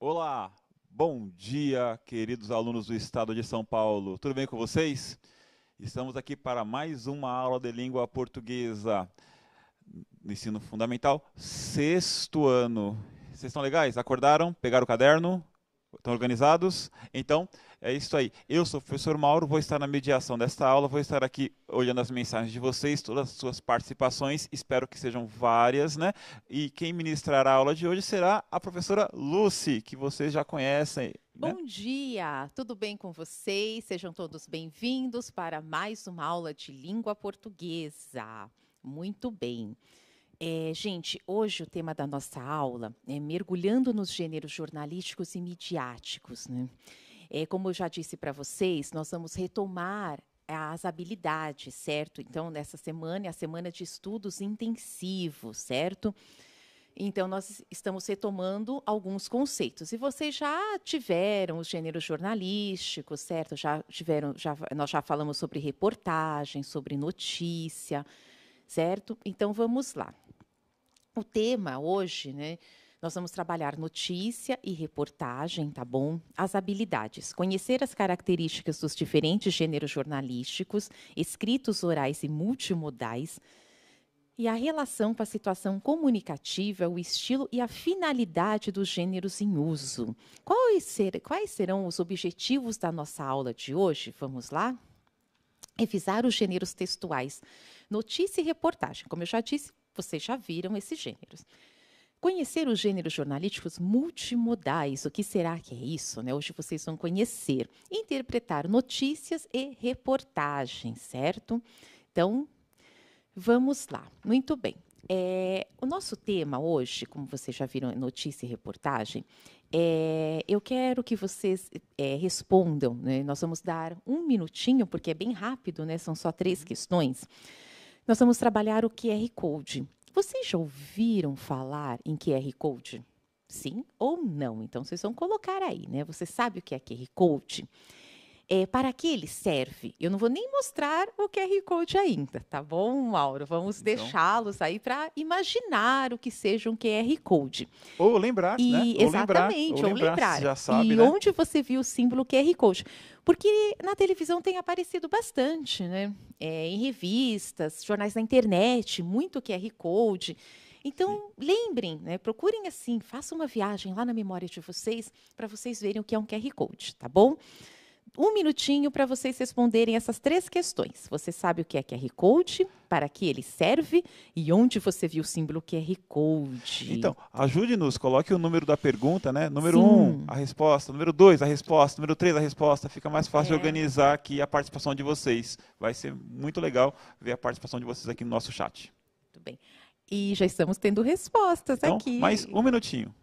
Olá, bom dia, queridos alunos do estado de São Paulo. Tudo bem com vocês? Estamos aqui para mais uma aula de língua portuguesa no ensino fundamental, sexto ano. Vocês estão legais? Acordaram? Pegaram o caderno? Estão organizados? Então, é isso aí. Eu sou o professor Mauro, vou estar na mediação desta aula, vou estar aqui olhando as mensagens de vocês, todas as suas participações, espero que sejam várias, né? E quem ministrará a aula de hoje será a professora Lucy, que vocês já conhecem, né? Bom dia, tudo bem com vocês? Sejam todos bem-vindos para mais uma aula de língua portuguesa. Muito bem. Gente, hoje o tema da nossa aula é mergulhando nos gêneros jornalísticos e midiáticos, né? Como eu já disse para vocês, nós vamos retomar as habilidades, certo? Então, nessa semana é a semana de estudos intensivos, certo? Então, nós estamos retomando alguns conceitos. E vocês já tiveram os gêneros jornalísticos, certo? Nós já falamos sobre reportagem, sobre notícia, certo? Então, vamos lá. O tema hoje, né? Nós vamos trabalhar notícia e reportagem, tá bom? As habilidades. Conhecer as características dos diferentes gêneros jornalísticos, escritos, orais e multimodais, e a relação com a situação comunicativa, o estilo e a finalidade dos gêneros em uso. Quais serão os objetivos da nossa aula de hoje? Vamos lá? Revisar os gêneros textuais, notícia e reportagem. Como eu já disse, vocês já viram esses gêneros. Conhecer os gêneros jornalísticos multimodais. O que será que é isso, né? Hoje vocês vão conhecer. Interpretar notícias e reportagens, certo? Então, vamos lá. Muito bem. O nosso tema hoje, como vocês já viram, notícia e reportagem, eu quero que vocês respondam, né? Nós vamos dar um minutinho, porque é bem rápido, né? São só 3 questões. Nós vamos trabalhar o QR Code. Vocês já ouviram falar em QR Code? Sim ou não? Então, vocês vão colocar aí, né? Você sabe o que é QR Code? Para que ele serve? Eu não vou nem mostrar o QR Code ainda, tá bom, Mauro? Vamos Então, deixá-los aí para imaginar o que seja um QR Code. ou lembrar, né? E exatamente, ou Você lembrar. já sabe, E né? onde você viu o símbolo QR Code? Porque na televisão tem aparecido bastante, né? Em revistas, jornais na internet, muito QR Code. Então, lembrem, né? Procurem assim, façam uma viagem lá na memória de vocês para vocês verem o que é um QR Code, tá bom? Um minutinho para vocês responderem essas 3 questões. Você sabe o que é QR Code? Para que ele serve? E onde você viu o símbolo QR Code? Então, ajude-nos, coloque o número da pergunta, né? Número Sim. 1, a resposta. Número 2, a resposta. Número 3, a resposta. Fica mais fácil de É. organizar aqui a participação de vocês. Vai ser muito legal ver a participação de vocês aqui no nosso chat. Muito bem. E já estamos tendo respostas Então, aqui. mais um minutinho.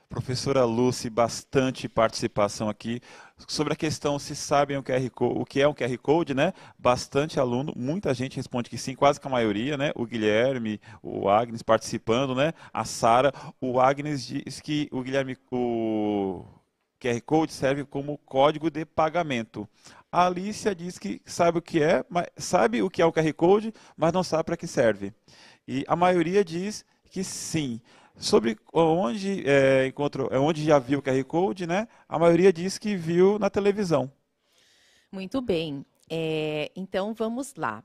Professora Lucy, bastante participação aqui. Sobre a questão se sabem o que é um QR Code, né? Bastante aluno, muita gente responde que sim, quase que a maioria, né? O Guilherme, o Agnes participando, né? A Sara, o Agnes diz que o QR Code serve como código de pagamento. A Alicia diz que sabe o que é, sabe o que é o QR Code, mas não sabe para que serve. E a maioria diz que sim. Sobre onde já viu o QR Code, né? A maioria diz que viu na televisão. Muito bem. Então, vamos lá.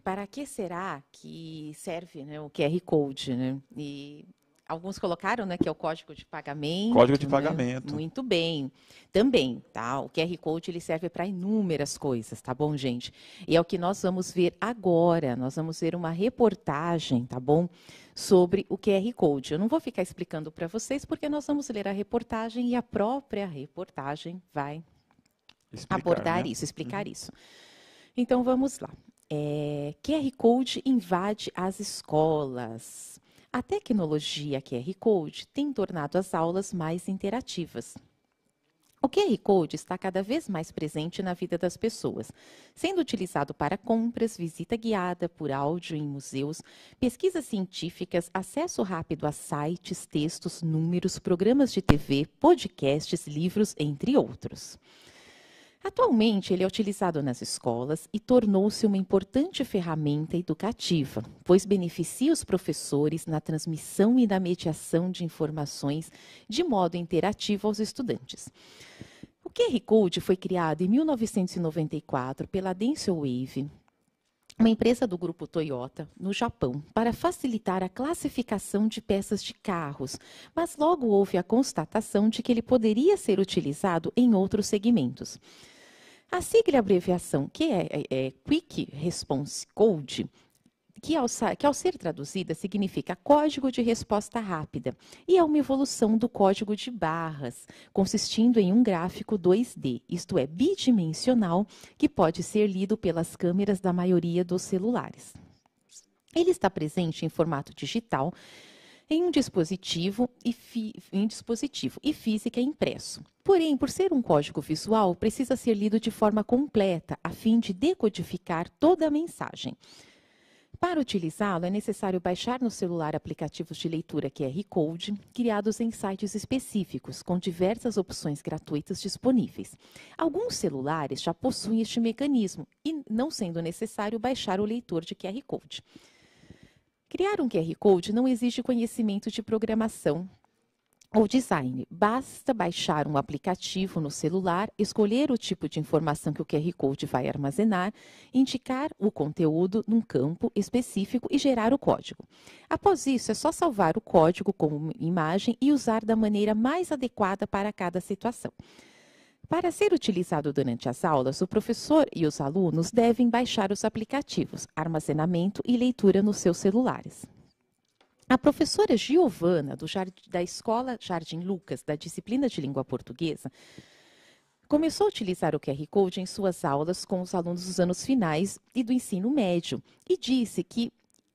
Para que será que serve, né, o QR Code, né? E alguns colocaram, né, que é o código de Código de pagamento, né? pagamento. Muito bem. Também, tá? O QR Code ele serve para inúmeras coisas, tá bom, gente? E é o que nós vamos ver agora. Nós vamos ver uma reportagem, tá bom? Sobre o QR Code. Eu não vou ficar explicando para vocês, porque nós vamos ler a reportagem e a própria reportagem vai abordar isso, explicar isso. Então, vamos lá. QR Code invade as escolas. A tecnologia QR Code tem tornado as aulas mais interativas. O QR Code está cada vez mais presente na vida das pessoas, sendo utilizado para compras, visita guiada por áudio em museus, pesquisas científicas, acesso rápido a sites, textos, números, programas de TV, podcasts, livros, entre outros. Atualmente, ele é utilizado nas escolas e tornou-se uma importante ferramenta educativa, pois beneficia os professores na transmissão e na mediação de informações de modo interativo aos estudantes. O QR Code foi criado em 1994 pela Denso Wave, uma empresa do grupo Toyota, no Japão, para facilitar a classificação de peças de carros, mas logo houve a constatação de que ele poderia ser utilizado em outros segmentos. A sigla e abreviação, que é Quick Response Code, que ao ser traduzida significa código de resposta rápida, e é uma evolução do código de barras, consistindo em um gráfico 2D, isto é, bidimensional, que pode ser lido pelas câmeras da maioria dos celulares. Ele está presente em formato digital, em um dispositivo e física impresso. Porém, por ser um código visual, precisa ser lido de forma completa, a fim de decodificar toda a mensagem. Para utilizá-lo, é necessário baixar no celular aplicativos de leitura QR Code, criados em sites específicos, com diversas opções gratuitas disponíveis. Alguns celulares já possuem este mecanismo, e não sendo necessário baixar o leitor de QR Code. Criar um QR Code não exige conhecimento de programação ou design. Basta baixar um aplicativo no celular, escolher o tipo de informação que o QR Code vai armazenar, indicar o conteúdo num campo específico e gerar o código. Após isso, é só salvar o código como imagem e usar da maneira mais adequada para cada situação. Para ser utilizado durante as aulas, o professor e os alunos devem baixar os aplicativos, armazenamento e leitura nos seus celulares. A professora Giovana, da Escola Jardim Lucas, da disciplina de língua portuguesa, começou a utilizar o QR Code em suas aulas com os alunos dos anos finais e do ensino médio e disse que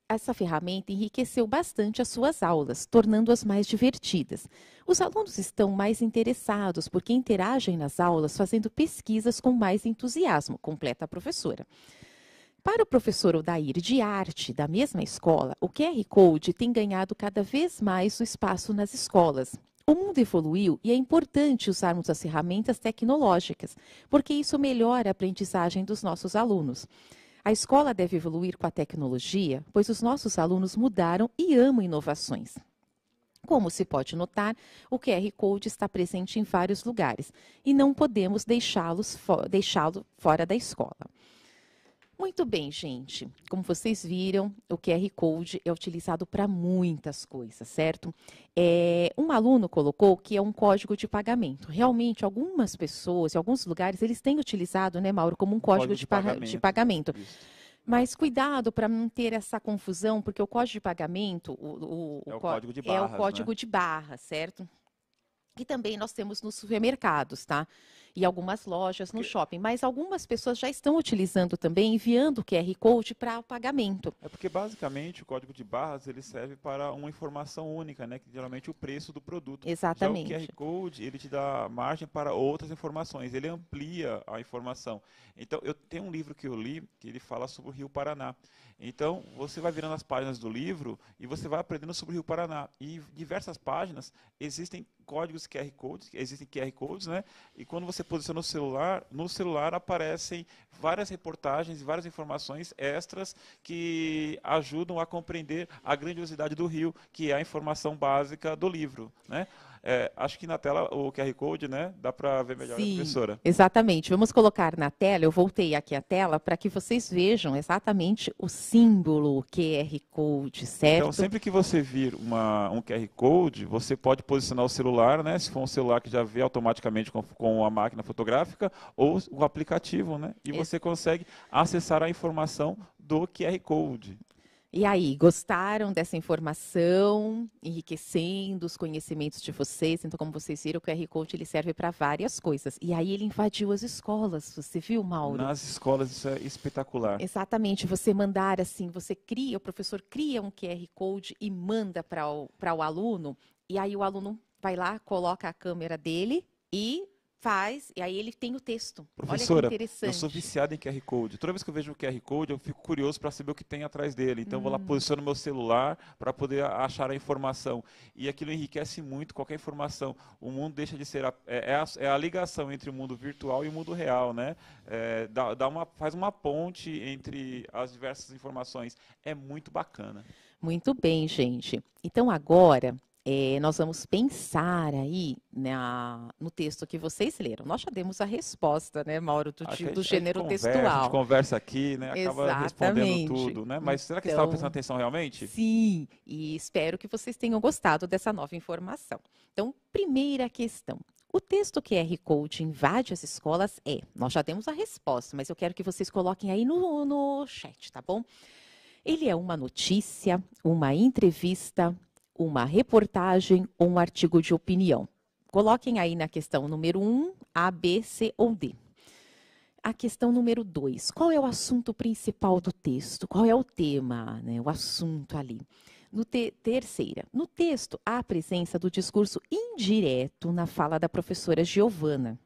essa ferramenta enriqueceu bastante as suas aulas, tornando-as mais divertidas. Os alunos estão mais interessados porque interagem nas aulas fazendo pesquisas com mais entusiasmo, completa a professora. Para o professor Odair de arte da mesma escola, o QR Code tem ganhado cada vez mais o espaço nas escolas. O mundo evoluiu e é importante usarmos as ferramentas tecnológicas, porque isso melhora a aprendizagem dos nossos alunos. A escola deve evoluir com a tecnologia, pois os nossos alunos mudaram e amam inovações. Como se pode notar, o QR Code está presente em vários lugares e não podemos deixá-lo fora da escola. Muito bem, gente. Como vocês viram, o QR Code é utilizado para muitas coisas, certo? Um aluno colocou que é um código de pagamento. Realmente, algumas pessoas, em alguns lugares, eles têm utilizado, né, Mauro, como um código de pagamento. Mas cuidado para não ter essa confusão, porque o código de pagamento é o código de barras, é o código, né? De barras, certo? E também nós temos nos supermercados, tá? E algumas lojas no shopping. Mas algumas pessoas já estão utilizando também, enviando o QR Code para o pagamento. É porque, basicamente, o código de barras ele serve para uma informação única, né? Que geralmente é o preço do produto. Exatamente. Já o QR Code, ele te dá margem para outras informações. Ele amplia a informação. Então, eu tenho um livro que eu li, que ele fala sobre o Rio Paraná. Então, você vai virando as páginas do livro e você vai aprendendo sobre o Rio Paraná. E em diversas páginas existem códigos QR Codes, existem QR Codes, né? E quando você posiciona no celular aparecem várias reportagens e várias informações extras que ajudam a compreender a grandiosidade do rio, que é a informação básica do livro, né? Acho que na tela o QR Code, né? Dá para ver melhor a Sim, professora. exatamente. Vamos colocar na tela, eu voltei aqui a tela para que vocês vejam exatamente o símbolo QR Code, Então, certo? sempre que você vir um QR Code, você pode posicionar o celular, né? Se for um celular que já vê automaticamente com a máquina fotográfica, ou o aplicativo, né? E Ex- você consegue acessar a informação do QR Code. E aí, gostaram dessa informação, enriquecendo os conhecimentos de vocês? Então, como vocês viram, o QR Code ele serve para várias coisas. E aí ele invadiu as escolas, você viu, Mauro? Nas escolas isso é espetacular. Exatamente, você mandar assim, o professor cria um QR Code e manda para o aluno, e aí o aluno vai lá, coloca a câmera dele e faz, e aí ele tem o texto. Olha que Professora, eu sou interessante. viciado em QR Code. Toda vez que eu vejo o QR Code, eu fico curioso para saber o que tem atrás dele. Então, eu vou lá, posiciono meu celular para poder achar a informação. E aquilo enriquece muito qualquer informação. O mundo deixa de ser é a ligação entre o mundo virtual e o mundo real, né? Faz uma ponte entre as diversas informações. É muito bacana. Muito bem, gente. Então agora nós vamos pensar aí no texto que vocês leram. Nós já demos a resposta, né, Mauro, Acho que do a gente gênero conversa, a gente textual. conversa aqui, né? Acaba respondendo Exatamente. tudo, né? Mas será que você estava prestando Então, atenção realmente? sim, e espero que vocês tenham gostado dessa nova informação. Então, primeira questão. O texto QR Code invade as escolas nós já demos a resposta, mas eu quero que vocês coloquem aí no chat, tá bom? Ele é uma notícia, uma entrevista, uma reportagem ou um artigo de opinião. Coloquem aí na questão número 1, A, B, C ou D. A questão número 2, qual é o assunto principal do texto? Qual é o tema, né, o assunto ali? Terceira, no texto há a presença do discurso indireto na fala da professora Giovana.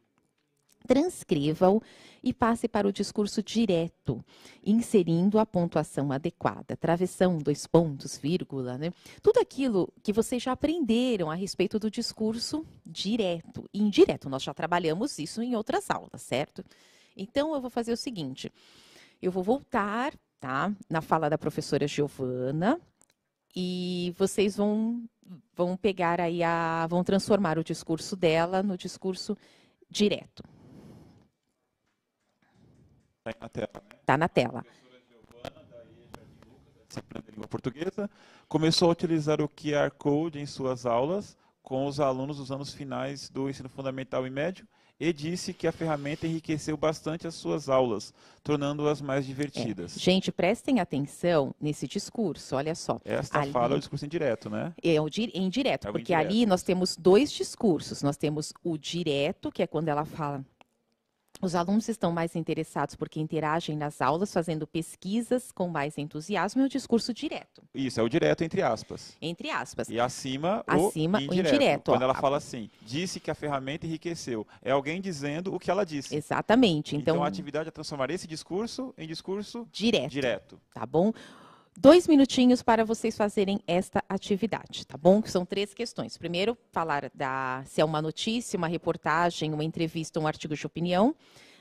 Transcreva-o e passe para o discurso direto, inserindo a pontuação adequada, travessão, dois pontos, vírgula, né? Tudo aquilo que vocês já aprenderam a respeito do discurso direto e indireto. Nós já trabalhamos isso em outras aulas, certo? Então, eu vou fazer o seguinte, eu vou voltar, tá, na fala da professora Giovana e vocês vão pegar aí, vão transformar o discurso dela no discurso direto. Está na tela, né? Está na tela. A professora Giovana, da disciplina de língua portuguesa, começou a utilizar o QR Code em suas aulas com os alunos dos anos finais do ensino fundamental e médio e disse que a ferramenta enriqueceu bastante as suas aulas, tornando-as mais divertidas. Gente, prestem atenção nesse discurso, olha só. Esta fala é o discurso indireto, né? É o indireto, É o porque indireto, ali nós isso. temos dois discursos. Nós temos o direto, que é quando ela fala. Os alunos estão mais interessados porque interagem nas aulas, fazendo pesquisas com mais entusiasmo, e o discurso direto. Isso, é o direto entre aspas. Entre aspas. E acima o indireto. Quando ela fala assim, disse que a ferramenta enriqueceu. É alguém dizendo o que ela disse. Exatamente. Então a atividade é transformar esse discurso em discurso direto. Tá bom? 2 minutinhos para vocês fazerem esta atividade, tá bom? São 3 questões. Primeiro, falar se é uma notícia, uma reportagem, uma entrevista, um artigo de opinião.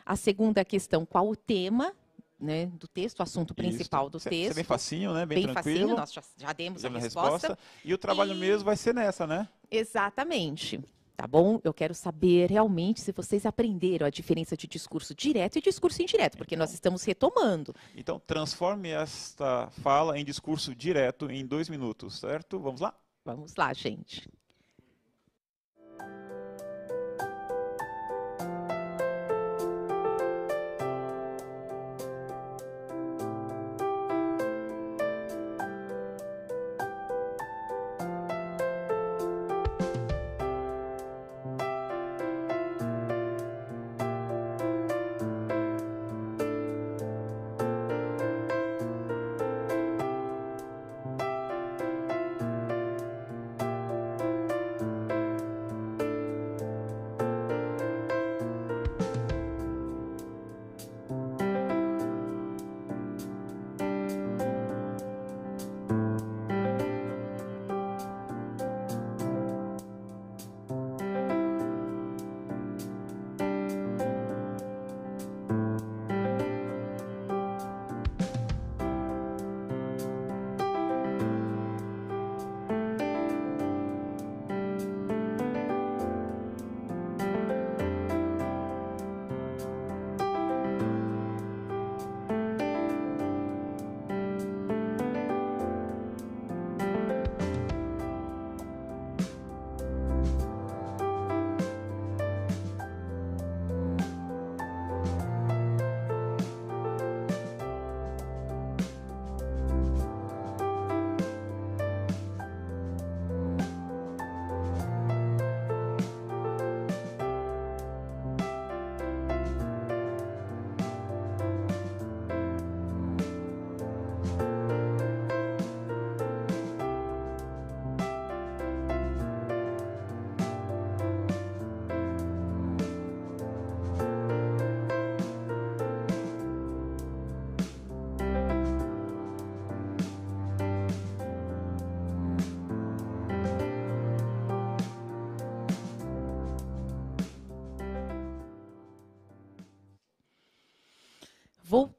A segunda questão, qual o tema, né, do texto, o assunto principal do texto. Isso é bem facinho, né? Bem tranquilo. Facinho, nós já demos a resposta. E o trabalho mesmo vai ser nessa, né? Exatamente. Tá bom? Eu quero saber realmente se vocês aprenderam a diferença de discurso direto e discurso indireto, porque nós estamos retomando. Então, transforme esta fala em discurso direto em 2 minutos, certo? Vamos lá? Vamos lá, gente.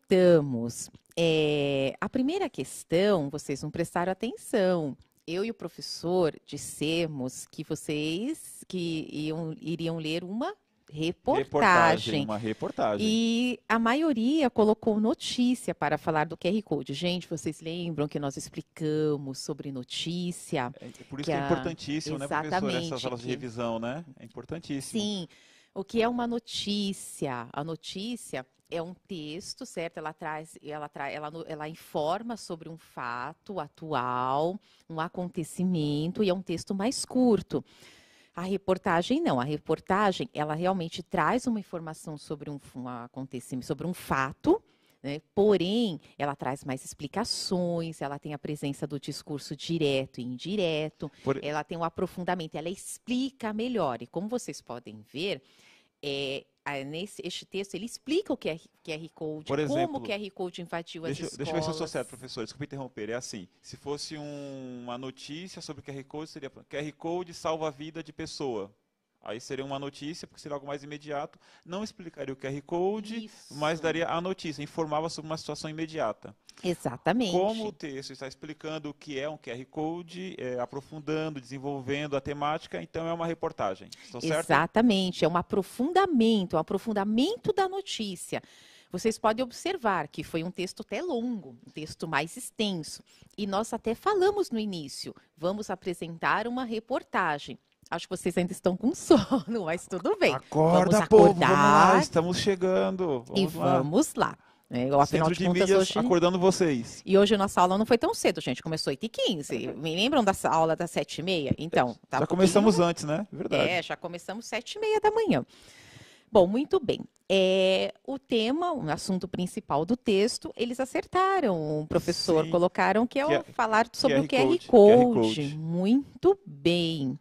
voltamos. A primeira questão, vocês não prestaram atenção. Eu e o professor dissemos que vocês iriam ler uma reportagem. Uma reportagem. E a maioria colocou notícia para falar do QR Code. Gente, vocês lembram que nós explicamos sobre notícia? Por isso que é importantíssimo, né, professor, Exatamente, essas aulas de revisão, né? É importantíssimo. Sim. O que é uma notícia? A notícia é um texto, certo? Ela informa sobre um fato atual, um acontecimento, e é um texto mais curto. A reportagem não. A reportagem, ela realmente traz uma informação sobre um acontecimento, sobre um fato, né? Porém, ela traz mais explicações, ela tem a presença do discurso direto e indireto, ela tem um aprofundamento, ela explica melhor. E como vocês podem ver, este texto, ele explica o QR Code, por exemplo, como o QR Code invadiu as escolas. Deixa eu ver se eu sou certo, professor, desculpa interromper. É assim, se fosse uma notícia sobre o QR Code, seria QR Code salva a vida de pessoa. Aí seria uma notícia, porque seria algo mais imediato. Não explicaria o QR Code, mas daria a notícia, informava sobre uma situação imediata. Exatamente. Como o texto está explicando o que é um QR Code, aprofundando, desenvolvendo a temática, então é uma reportagem. Estou certo? Exatamente, é um aprofundamento da notícia. Vocês podem observar que foi um texto até longo, um texto mais extenso. E nós até falamos no início, vamos apresentar uma reportagem. Acho que vocês ainda estão com sono, mas tudo bem. Acorda, vamos povo, acordar, vamos lá, estamos chegando. Vamos lá. Afinal Centro de de contas, mídias hoje... acordando vocês. E hoje nossa aula não foi tão cedo, gente. Começou 8h15. Me lembram dessa aula das 7h30? Então, tá já começamos antes, né? Verdade. Já começamos 7h30 da manhã. Bom, muito bem. O tema, o assunto principal do texto, eles acertaram. O professor colocaram que é falar sobre o QR Code. Muito bem.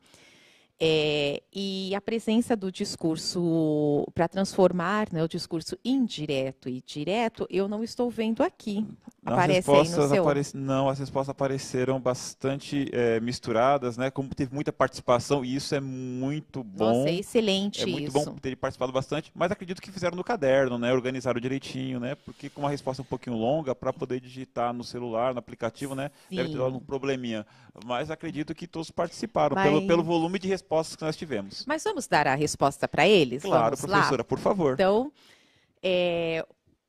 E a presença do discurso para transformar, né, o discurso indireto e direto, eu não estou vendo aqui. Aparece aí no seu... Não, as respostas apareceram bastante misturadas, né? Como teve muita participação, e isso é muito bom. Nossa, é excelente isso. É muito bom ter participado bastante, mas acredito que fizeram no caderno, né? Organizaram direitinho, né? Porque com uma resposta um pouquinho longa, para poder digitar no celular, no aplicativo, né? Sim. Deve ter dado um probleminha. Mas acredito que todos participaram, pelo volume de respostas que nós tivemos. Mas vamos dar a resposta para eles? Claro, vamos professora, lá? Por favor. Então,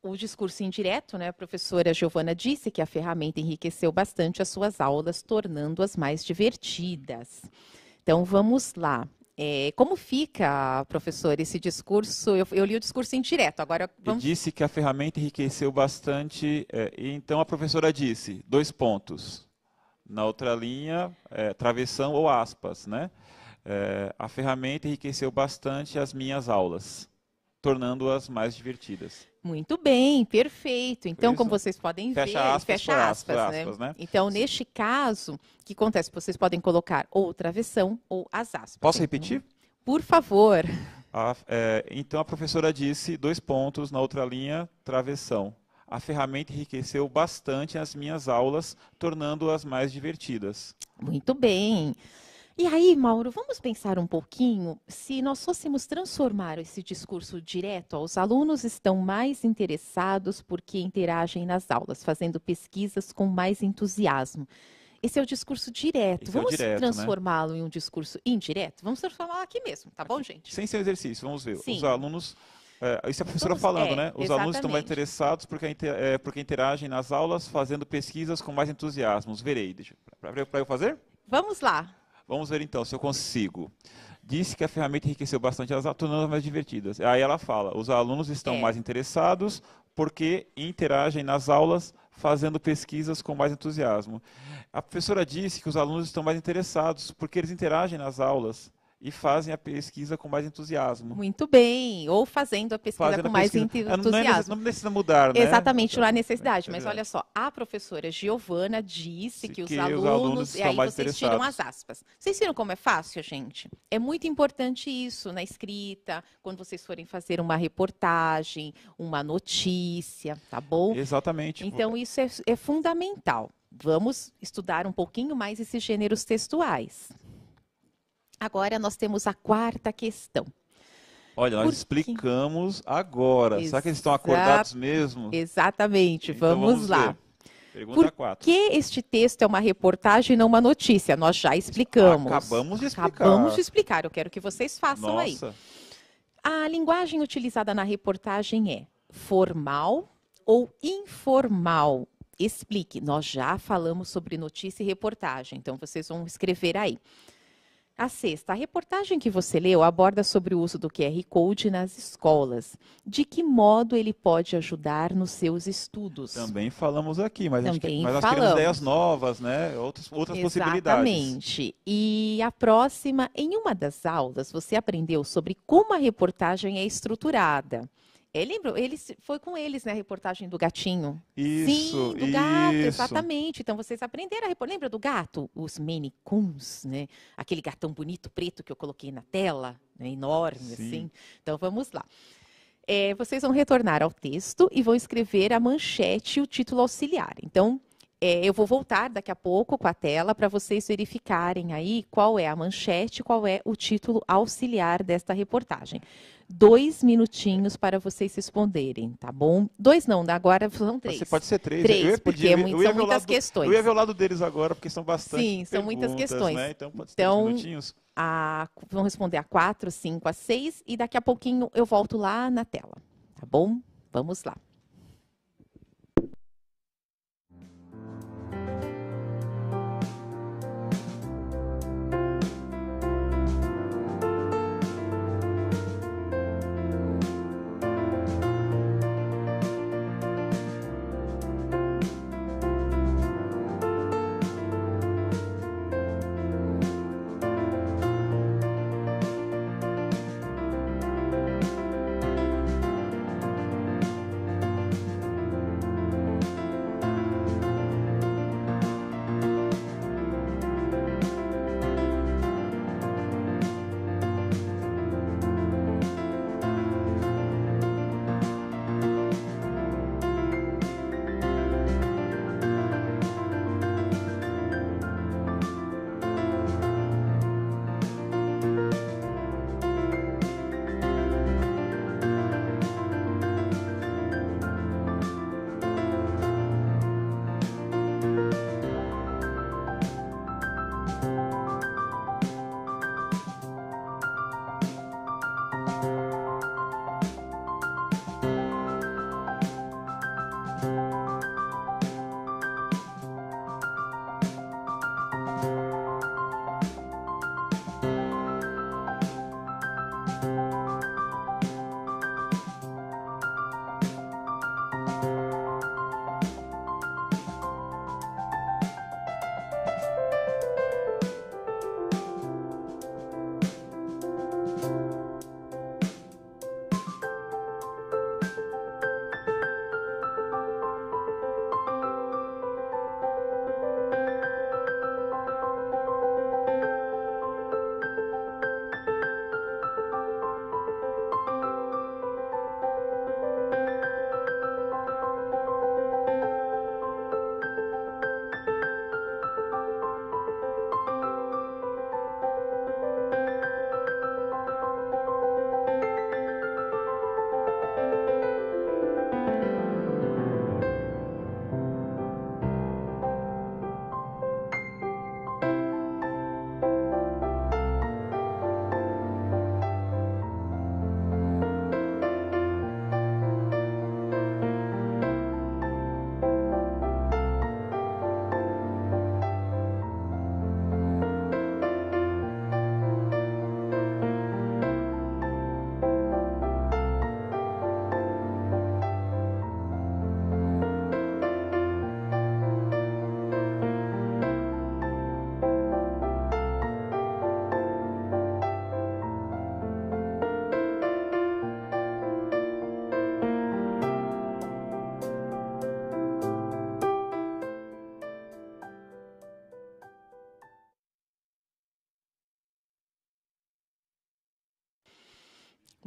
o discurso indireto, né? A professora Giovana disse que a ferramenta enriqueceu bastante as suas aulas, tornando-as mais divertidas. Então, vamos lá. Como fica, professor, esse discurso? Eu li o discurso indireto, agora vamos... Disse que a ferramenta enriqueceu bastante, então a professora disse, 2 pontos. Na outra linha, travessão ou aspas, né? A ferramenta enriqueceu bastante as minhas aulas, tornando-as mais divertidas. Muito bem, perfeito. Então, como vocês podem ver, fecha aspas, né? Então, neste caso, o que acontece? Vocês podem colocar ou travessão ou as aspas. Posso repetir? Por favor. Então, a professora disse, 2 pontos, na outra linha, travessão. A ferramenta enriqueceu bastante as minhas aulas, tornando-as mais divertidas. Muito bem. E aí, Mauro, vamos pensar um pouquinho, se nós fôssemos transformar esse discurso direto, os alunos estão mais interessados porque interagem nas aulas, fazendo pesquisas com mais entusiasmo. Esse é o discurso direto. Vamos transformá-lo em um discurso indireto? Vamos transformá-lo aqui mesmo, tá bom, gente? Sem ser exercício, vamos ver. Sim. Os alunos... isso é a professora falando, né? Os alunos estão mais interessados porque interagem nas aulas, fazendo pesquisas com mais entusiasmo. Verei. Para eu fazer? Vamos lá. Vamos ver então se eu consigo. Disse que a ferramenta enriqueceu bastante as aulas, tornando-as mais divertidas. Aí ela fala, os alunos estão mais interessados porque interagem nas aulas, fazendo pesquisas com mais entusiasmo. A professora disse que os alunos estão mais interessados porque eles interagem nas aulas e fazem a pesquisa com mais entusiasmo. Muito bem, ou fazendo a pesquisa com mais entusiasmo. Não precisa mudar, né? Exatamente, não há necessidade, mas olha só, a professora Giovana disse que os alunos, e aí vocês tiram as aspas. Vocês viram como é fácil, gente? É muito importante isso na escrita, quando vocês forem fazer uma reportagem, uma notícia, tá bom? Exatamente. Então isso é fundamental. Vamos estudar um pouquinho mais esses gêneros textuais. Agora nós temos a quarta questão. Olha, nós Por quê? explicamos agora. Será que eles estão acordados mesmo? Exatamente, Então vamos lá. ver. Pergunta Por 4. que este texto é uma reportagem e não uma notícia? Nós já explicamos. Acabamos de explicar. Acabamos de explicar. Eu quero que vocês façam aí. Nossa. A linguagem utilizada na reportagem é formal ou informal? Explique. Nós já falamos sobre notícia e reportagem, então vocês vão escrever aí. A sexta, a reportagem que você leu aborda sobre o uso do QR Code nas escolas. De que modo ele pode ajudar nos seus estudos? Também falamos aqui, mas, Também nós falamos. queremos ideias novas, né? Outras possibilidades. Exatamente. E a próxima, em uma das aulas, você aprendeu sobre como a reportagem é estruturada. Lembra? Foi com eles, né, a reportagem do gatinho. Isso, Sim, do gato, isso. exatamente. Então, vocês aprenderam a reportagem. Lembra do gato? Os Maine Coons, né? Aquele gatão bonito, preto, que eu coloquei na tela, né? Enorme, Sim. assim. Então, vamos lá. Vocês vão retornar ao texto e vão escrever a manchete e o título auxiliar. Então, eu vou voltar daqui a pouco com a tela para vocês verificarem aí qual é a manchete, qual é o título auxiliar desta reportagem. 2 minutinhos para vocês responderem, tá bom? 2 não, agora são 3. Pode ser 3. 3, porque são muitas questões. Eu ia ver o lado deles agora, porque são bastante Sim, são muitas questões. Né? Então, pode ser 3 minutinhos. Vão responder a 4, 5, a 6 e daqui a pouquinho eu volto lá na tela, tá bom? Vamos lá.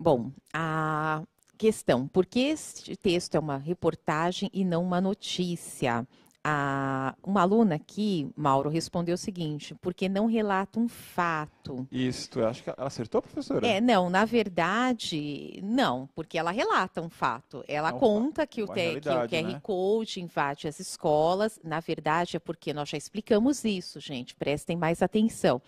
Bom, a questão, por que este texto é uma reportagem e não uma notícia? Uma aluna aqui, Mauro, respondeu o seguinte, porque não relata um fato. Isso, eu acho que ela acertou, professora? Não, na verdade, não, porque ela relata um fato. Ela É conta que uma que o realidade, QR né? Code invade as escolas. Na verdade, é porque nós já explicamos isso, gente. Prestem mais atenção.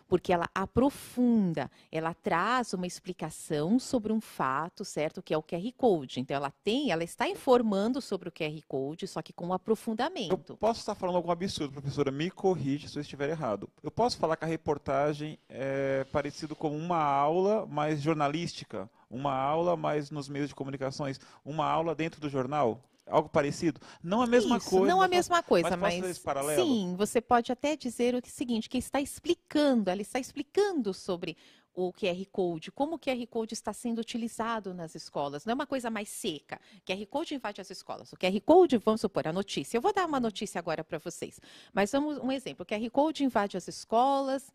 Porque ela aprofunda, ela traz uma explicação sobre um fato, certo? Que é o QR Code. Então, ela está informando sobre o QR Code, só que com um Eu aprofundamento. posso estar falando algum absurdo, professora, me corrige se eu estiver errado. Eu posso falar que a reportagem é parecido com uma aula mais jornalística, uma aula mais nos meios de comunicações, uma aula dentro do jornal? Algo parecido? Não a mesma Isso, coisa, não a mesma mas coisa, posso fazer esse mas paralelo? sim, você pode até dizer o seguinte, que está explicando, ela está explicando sobre o QR Code, como o QR Code está sendo utilizado nas escolas. Não é uma coisa mais seca. QR Code invade as escolas. O QR Code, vamos supor, a notícia. Eu vou dar uma notícia agora para vocês, mas vamos um exemplo. O QR Code invade as escolas,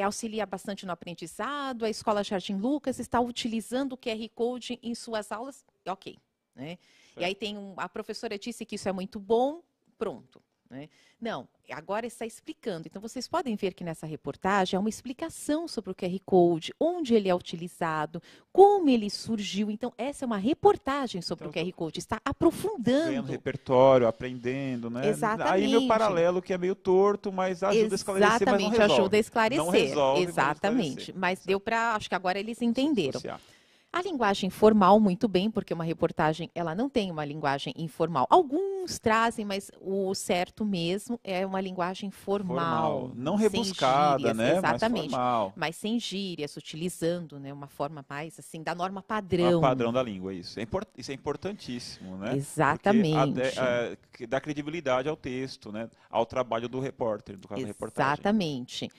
auxilia bastante no aprendizado. A Escola Jardim Lucas está utilizando o QR Code em suas aulas. Ok, né? E aí a professora disse que isso é muito bom, pronto. Né? Não, agora está explicando. Então, vocês podem ver que nessa reportagem há uma explicação sobre o QR Code, onde ele é utilizado, como ele surgiu. Então, essa é uma reportagem sobre Então, o QR Code, está ganhando aprofundando. repertório, aprendendo, né? Aí meu Exatamente. paralelo que é meio torto, mas ajuda a esclarecer, mas não Exatamente, ajuda a resolve. Não esclarecer. resolve, mas ajuda a esclarecer. Exatamente. Mas deu Certo. para, acho que agora eles entenderam. Associar. A linguagem formal, muito bem, porque uma reportagem, ela não tem uma linguagem informal. Alguns trazem, mas o certo mesmo é uma linguagem formal, Não sem rebuscada, gírias, né? Mas exatamente, formal. mas sem gírias, utilizando, né, uma forma mais assim da norma A padrão. padrão da língua, isso. Isso é importantíssimo, né? Porque Exatamente. que dá credibilidade ao texto, né? Ao trabalho do repórter, do caso da reportagem. Exatamente.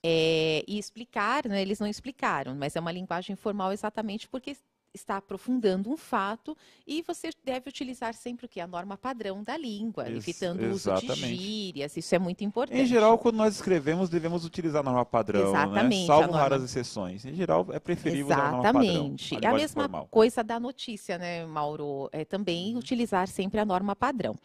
E explicar, né, eles não explicaram, mas é uma linguagem formal exatamente porque está aprofundando um fato e você deve utilizar sempre o que? A norma padrão da língua, evitando o uso de Exatamente. gírias, isso é muito Em importante. geral, quando nós escrevemos, devemos utilizar a norma padrão, né? Exatamente, a Salvo norma. raras exceções. Em geral, é preferível usar a norma padrão, Exatamente. a É a linguagem mesma formal. coisa da notícia, né, Mauro? É também utilizar sempre a norma padrão.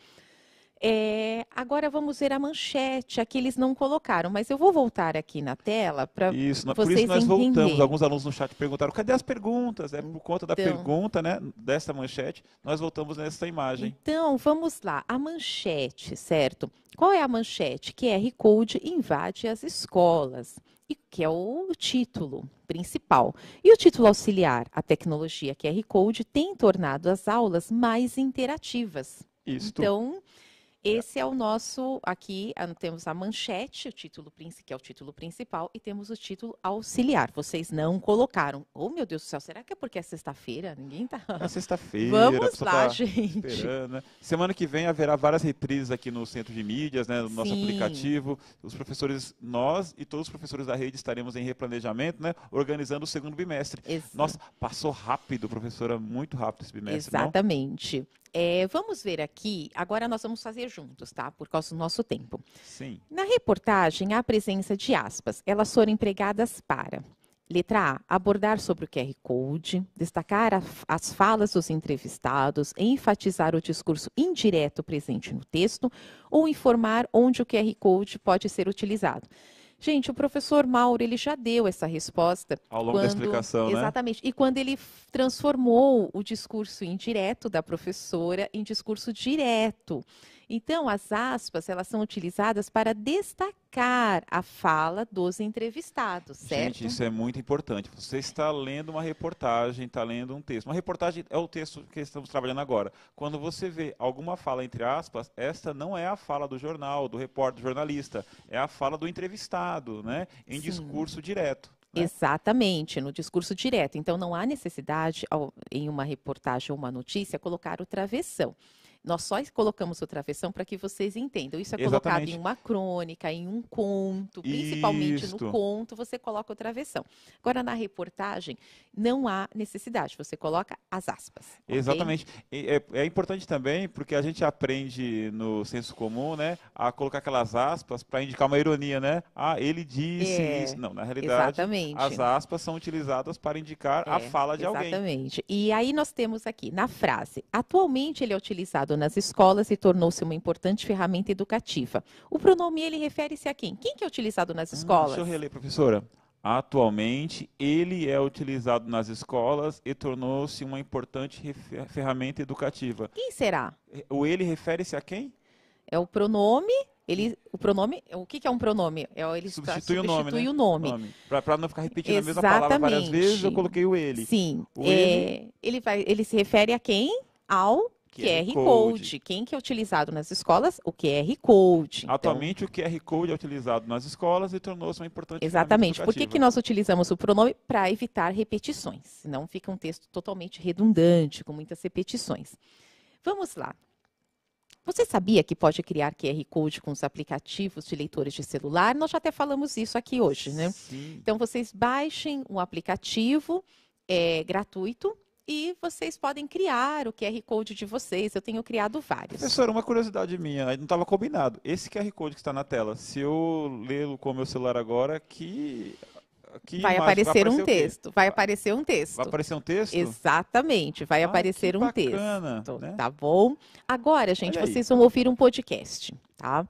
Agora vamos ver a manchete. Aqui eles não colocaram, mas eu vou voltar aqui na tela para Isso, por isso vocês nós voltamos. entenderem. Alguns alunos no chat perguntaram: cadê as perguntas? É por conta da Então, pergunta, né, dessa manchete, nós voltamos nessa imagem. Então, vamos lá. A manchete, certo? Qual é a manchete? QR Code invade as escolas, e que é o título principal. E o título auxiliar, a tecnologia QR Code tem tornado as aulas mais interativas. Isto. Então, esse é o nosso, aqui temos a manchete, o título que é o título principal, e temos o título auxiliar. Vocês não colocaram. Oh, meu Deus do céu, será que é porque é sexta-feira? Ninguém tá. É sexta-feira, a Vamos pessoa lá, tá gente. esperando, né? Semana que vem haverá várias reprises aqui no Centro de Mídias, né, no nosso Sim. aplicativo. Os professores, nós e todos os professores da rede estaremos em replanejamento, né, organizando o segundo bimestre. Nossa, passou rápido, professora, muito rápido esse bimestre, Exatamente. Vamos ver aqui, agora nós vamos fazer juntos, tá? Por causa do nosso tempo. Sim. Na reportagem, há a presença de aspas. Elas foram empregadas para: letra A, abordar sobre o QR Code, destacar as falas dos entrevistados, enfatizar o discurso indireto presente no texto ou informar onde o QR Code pode ser utilizado. Gente, o professor Mauro, ele já deu essa resposta. Ao longo da explicação, né? Exatamente. E quando ele transformou o discurso indireto da professora em discurso direto. Então, as aspas, elas são utilizadas para destacar a fala dos entrevistados, certo? Gente, isso é muito importante. Você está lendo uma reportagem, está lendo um texto. Uma reportagem é o texto que estamos trabalhando agora. Quando você vê alguma fala entre aspas, esta não é a fala do jornal, do repórter, do jornalista. É a fala do entrevistado, né? Em Sim. discurso direto. Né? Exatamente, no discurso direto. Então, não há necessidade, em uma reportagem ou uma notícia, colocar o travessão. Nós só colocamos o travessão para que vocês entendam. Isso é colocado em uma crônica, em um conto, principalmente no conto, você coloca o travessão. Agora, na reportagem, não há necessidade, você coloca as aspas. Exatamente. Okay? É importante também, porque a gente aprende no senso comum, né, a colocar aquelas aspas para indicar uma ironia, né? Ah, ele disse isso. Não, na realidade, exatamente. As aspas são utilizadas para indicar a fala de alguém. Exatamente. E aí nós temos aqui, na frase, atualmente ele é utilizado utilizado nas escolas e tornou-se uma importante ferramenta educativa. O pronome ele refere-se a quem? Quem que é utilizado nas escolas? Deixa eu reler, professora. Atualmente, ele é utilizado nas escolas e tornou-se uma importante ferramenta educativa. Quem será? O ele refere-se a quem? É o pronome. O pronome, o que é um pronome? Ele Substitui o nome, né? o nome. Para não ficar repetindo a mesma palavra várias vezes, eu coloquei o ele. Sim. O ele... Ele se refere a quem? Ao QR Code. Quem que é utilizado nas escolas? O QR Code. Atualmente, então, o QR Code é utilizado nas escolas e tornou-se uma importante Exatamente. Por que nós utilizamos o pronome? Para evitar repetições. Senão fica um texto totalmente redundante, com muitas repetições. Vamos lá. Você sabia que pode criar QR Code com os aplicativos de leitores de celular? Nós já até falamos isso aqui hoje, né? Sim. Então, vocês baixem um aplicativo gratuito e vocês podem criar o QR Code de vocês. Eu tenho criado vários. Professora, uma curiosidade minha, não estava combinado. Esse QR Code que está na tela, se eu lê-lo com o meu celular agora, vai aparecer um texto. Vai aparecer um texto. Vai aparecer um texto? Exatamente, vai aparecer um bacana, texto. Né? Tá bom? Agora, gente, vocês vão ouvir um podcast, tá?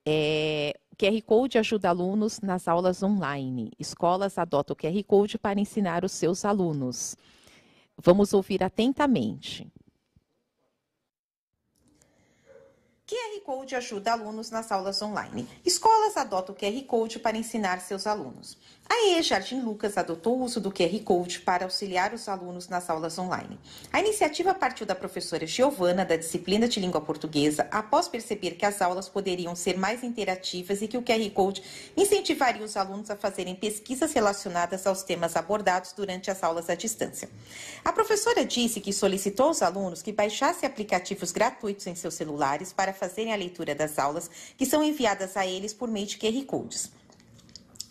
O QR Code ajuda alunos nas aulas online. Escolas adotam o QR Code para ensinar os seus alunos. Vamos ouvir atentamente. QR Code ajuda alunos nas aulas online. Escolas adotam o QR Code para ensinar seus alunos. A EE Jardim Lucas adotou o uso do QR Code para auxiliar os alunos nas aulas online. A iniciativa partiu da professora Giovana, da disciplina de língua portuguesa, após perceber que as aulas poderiam ser mais interativas e que o QR Code incentivaria os alunos a fazerem pesquisas relacionadas aos temas abordados durante as aulas à distância. A professora disse que solicitou aos alunos que baixassem aplicativos gratuitos em seus celulares para fazerem a leitura das aulas que são enviadas a eles por meio de QR Codes.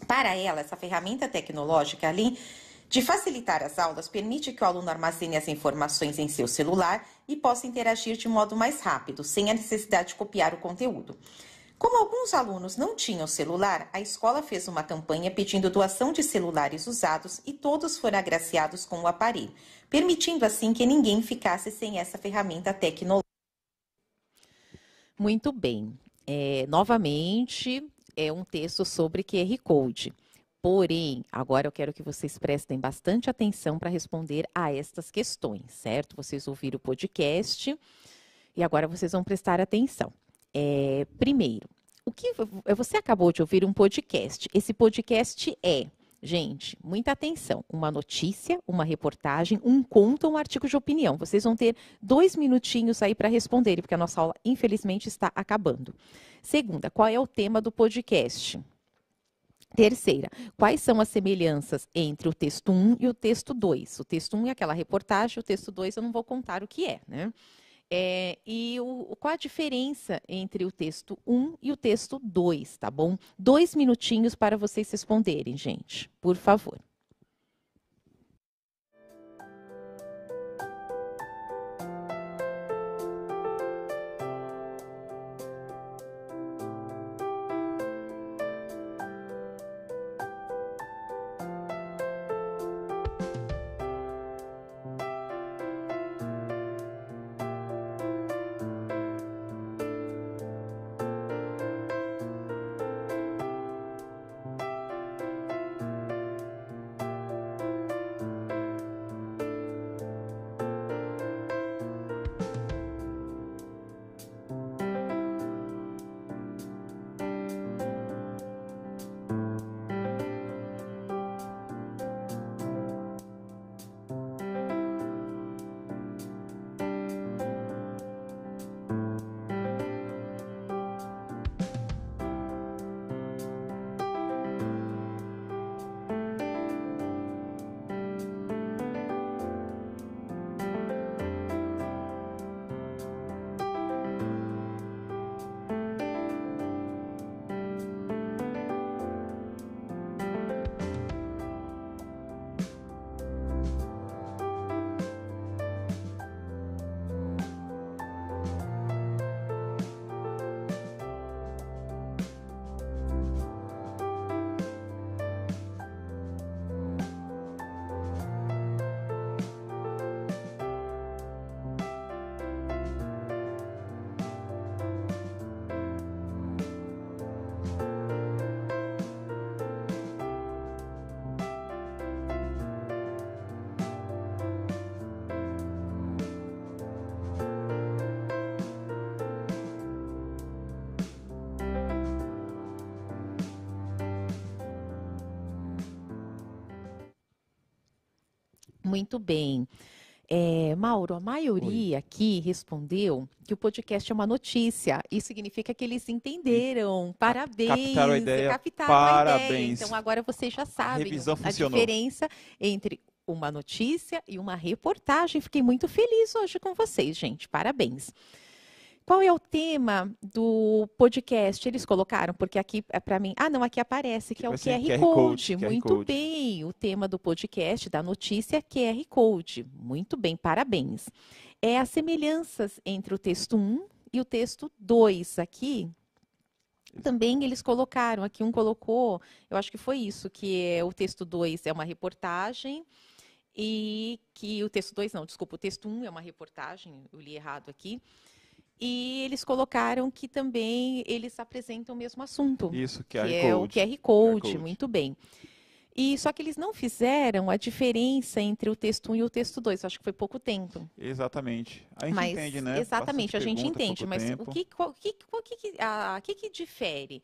Para ela, essa ferramenta tecnológica, além de facilitar as aulas, permite que o aluno armazene as informações em seu celular e possa interagir de modo mais rápido, sem a necessidade de copiar o conteúdo. Como alguns alunos não tinham celular, a escola fez uma campanha pedindo doação de celulares usados e todos foram agraciados com o aparelho, permitindo assim que ninguém ficasse sem essa ferramenta tecnológica. Muito bem. Novamente, é um texto sobre QR Code. Porém, agora eu quero que vocês prestem bastante atenção para responder a estas questões, certo? Vocês ouviram o podcast e agora vocês vão prestar atenção. Primeiro, você acabou de ouvir um podcast. Esse podcast gente, muita atenção, uma notícia, uma reportagem, um conto, um artigo de opinião. Vocês vão ter 2 minutinhos aí para responderem, porque a nossa aula, infelizmente, está acabando. Segunda, qual é o tema do podcast? Terceira, quais são as semelhanças entre o texto 1 e o texto 2? O texto 1 é aquela reportagem, o texto 2 eu não vou contar o que é, né? Qual a diferença entre o texto 1 e o texto 2, tá bom? 2 minutinhos para vocês responderem, gente, por favor. Muito bem. Mauro, a maioria aqui respondeu que o podcast é uma notícia. Isso significa que eles entenderam. Captaram a Parabéns, ideia. captaram a ideia. Parabéns. Então agora vocês já A sabem revisão a funcionou. diferença entre uma notícia e uma reportagem. Fiquei muito feliz hoje com vocês, gente. Parabéns. Qual é o tema do podcast? Eles colocaram, porque aqui é para mim. Ah, não, aqui aparece que é o Vai ser QR QR Code. QR Muito Code. bem. O tema do podcast, da notícia, é QR Code. Muito bem, parabéns. É as semelhanças entre o texto 1 e o texto 2 aqui. Também eles colocaram, aqui um colocou, eu acho que foi isso, que o texto 2 é uma reportagem e que o texto 2, não, desculpa, o texto 1 é uma reportagem, eu li errado aqui. E eles colocaram que também eles apresentam o mesmo assunto. Isso, que QR é o Code. QR Code, muito bem. E só que eles não fizeram a diferença entre o texto 1 e o texto 2. Eu acho que foi pouco tempo. Exatamente. A gente entende, né? Exatamente, Bastante a gente pergunta, entende. pouco Mas tempo. o que difere,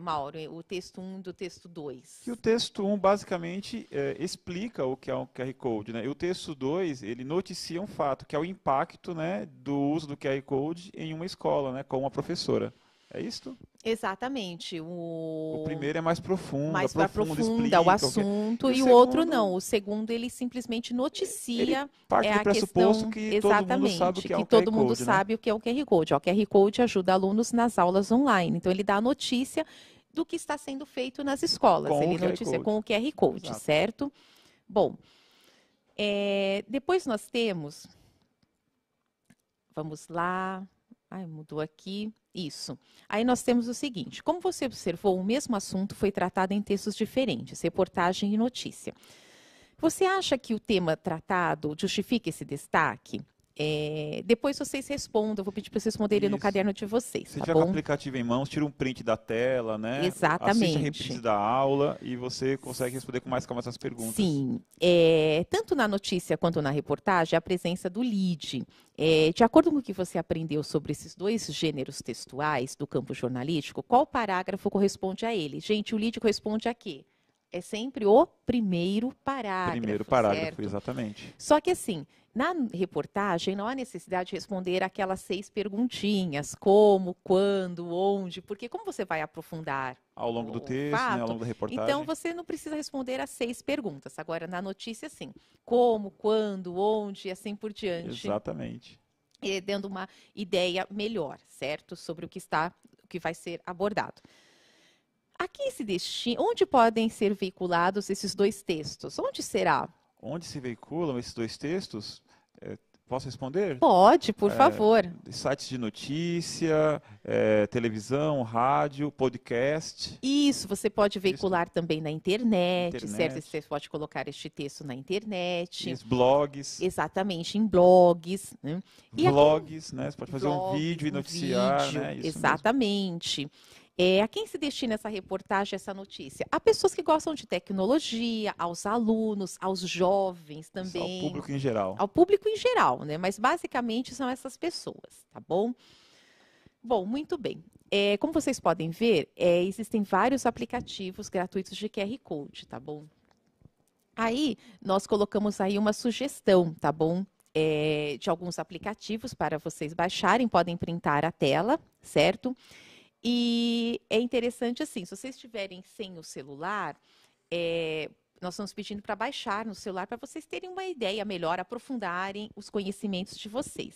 Mauro, o texto 1 do texto 2? Que o texto 1 basicamente explica o que é um QR Code, né? E o texto 2, ele noticia um fato, que é o impacto, né, do uso do QR Code em uma escola, né, com uma professora. É isso? Exatamente. O primeiro é mais profundo, aprofunda o assunto, e o outro não. O segundo, ele simplesmente noticia parte do a pressuposto questão, que todo mundo sabe o que é um QR todo mundo Code, né? sabe o que é o QR Code. O QR Code ajuda alunos nas aulas online. Então, ele dá a notícia do que está sendo feito nas escolas. Com ele o QR noticia Code. com o QR Code, Exato. certo? Bom, depois nós temos... Vamos lá... Ai, mudou aqui. Isso. Aí nós temos o seguinte: como você observou, o mesmo assunto foi tratado em textos diferentes, reportagem e notícia. Você acha que o tema tratado justifica esse destaque? Depois vocês respondam, eu vou pedir para vocês responderem no caderno de vocês, Se tá tiver com o bom? aplicativo em mãos, tira um print da tela, né? Exatamente. Assiste a reprise da aula e você consegue responder com mais calma essas perguntas. Sim. Tanto na notícia quanto na reportagem, a presença do lead. De acordo com o que você aprendeu sobre esses dois gêneros textuais do campo jornalístico, qual parágrafo corresponde a ele? Gente, o lead corresponde a quê? É sempre o primeiro parágrafo. Primeiro parágrafo, certo? Exatamente. Só que assim, na reportagem não há necessidade de responder aquelas 6 perguntinhas, como, quando, onde, porque como você vai aprofundar ao longo do texto, fato, né, ao longo da reportagem. Então você não precisa responder as 6 perguntas. Agora, na notícia, sim. Como, quando, onde e assim por diante. Exatamente. Dando uma ideia melhor, certo? Sobre o que vai ser abordado. Aqui esse destino, onde podem ser veiculados esses dois textos? Onde será? Onde se veiculam esses dois textos? Posso responder? Pode, por favor. Sites de notícia, televisão, rádio, podcast. Isso, você pode veicular também na internet, certo? Você pode colocar este texto na internet. Isso, blogs. Exatamente, em blogs. Né? Vlogs, né? Você pode fazer um vídeo e noticiar, né? Isso exatamente. Mesmo. A quem se destina essa reportagem, essa notícia? A pessoas que gostam de tecnologia, aos alunos, aos jovens também. Ao público em geral. Ao público em geral, né? Mas basicamente são essas pessoas, tá bom? Bom, muito bem. Como vocês podem ver, existem vários aplicativos gratuitos de QR Code, tá bom? Aí, nós colocamos aí uma sugestão, tá bom? De alguns aplicativos para vocês baixarem, podem printar a tela, certo? E é interessante assim, se vocês estiverem sem o celular, nós estamos pedindo para baixar no celular para vocês terem uma ideia melhor, aprofundarem os conhecimentos de vocês.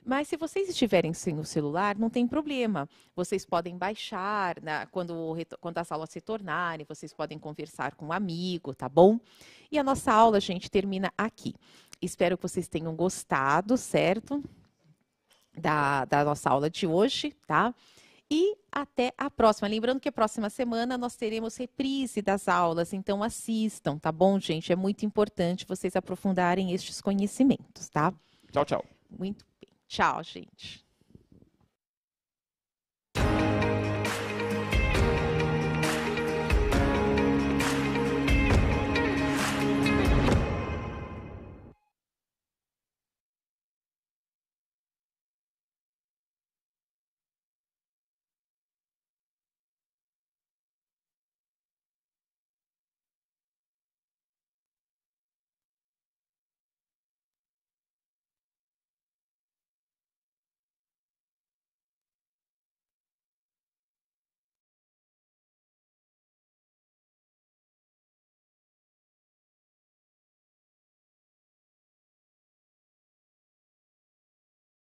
Mas se vocês estiverem sem o celular, não tem problema. Vocês podem baixar, quando as aulas se tornarem, vocês podem conversar com um amigo, tá bom? E a nossa aula, gente, termina aqui. Espero que vocês tenham gostado, certo? Da nossa aula de hoje, tá? E até a próxima. Lembrando que a próxima semana nós teremos reprise das aulas, então assistam, tá bom, gente? É muito importante vocês aprofundarem estes conhecimentos, tá? Tchau, tchau. Muito bem. Tchau, gente.